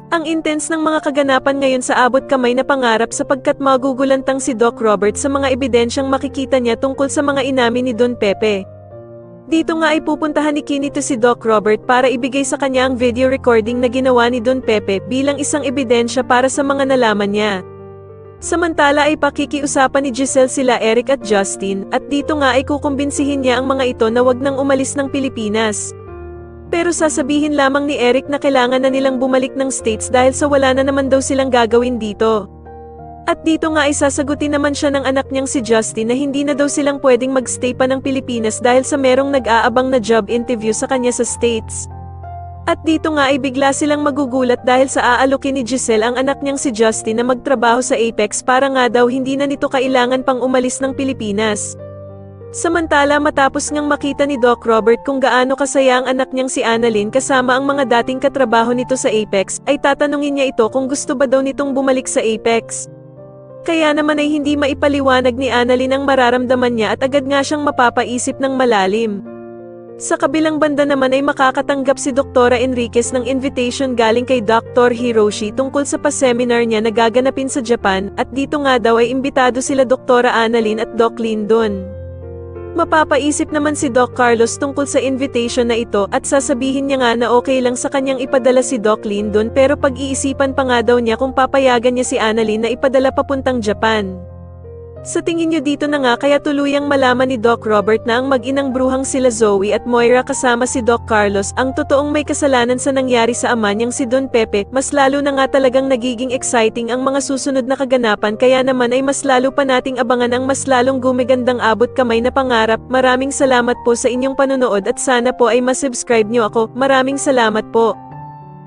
Ang intense ng mga kaganapan ngayon sa abot kamay na pangarap sapagkat magugulantang si Doc Robert sa mga ebidensyang makikita niya tungkol sa mga inamin ni Don Pepe. Dito nga ay pupuntahan ni Kinito si Doc Robert para ibigay sa kanya ang video recording na ginawa ni Don Pepe bilang isang ebidensya para sa mga nalaman niya. Samantala ay pakikiusapan ni Giselle sila Eric at Justin, at dito nga ay kukumbinsihin niya ang mga ito na wag nang umalis ng Pilipinas. Pero sasabihin lamang ni Eric na kailangan na nilang bumalik ng States dahil sa wala na naman daw silang gagawin dito. At dito nga ay sasagutin naman siya ng anak niyang si Justin na hindi na daw silang pwedeng magstay pa ng Pilipinas dahil sa merong nag-aabang na job interview sa kanya sa States. At dito nga ay bigla silang magugulat dahil sa aalukin ni Giselle ang anak niyang si Justin na magtrabaho sa Apex para nga daw hindi na nito kailangan pang umalis ng Pilipinas. Samantala matapos ngang makita ni Doc Robert kung gaano kasaya ang anak niyang si Annalyn kasama ang mga dating katrabaho nito sa Apex, ay tatanungin niya ito kung gusto ba daw nitong bumalik sa Apex. Kaya naman ay hindi maipaliwanag ni Annalyn ang mararamdaman niya at agad nga siyang mapapaisip ng malalim. Sa kabilang banda naman ay makakatanggap si Dr. Enriquez ng invitation galing kay Dr. Hiroshi tungkol sa pa-seminar niya na gaganapin sa Japan, at dito nga daw ay imbitado sila Dr. Annalyn at Doc Lyndon. Mapapaisip naman si Doc Carlos tungkol sa invitation na ito at sasabihin niya nga na okay lang sa kanyang ipadala si Doc Lyndon, pero pag-iisipan pa nga daw niya kung papayagan niya si Annalyn na ipadala papuntang Japan. Sa tingin niyo dito na nga kaya tuluyang malaman ni Doc Robert na ang mag-inang bruhang sila Zoe at Moira kasama si Doc Carlos ang totoong may kasalanan sa nangyari sa ama niyang si Don Pepe. Mas lalo na nga talagang nagiging exciting ang mga susunod na kaganapan, kaya naman ay mas lalo pa nating abangan ang mas lalong gumigandang abot kamay na pangarap. Maraming salamat po sa inyong panonood at sana po ay masubscribe niyo ako. Maraming salamat po.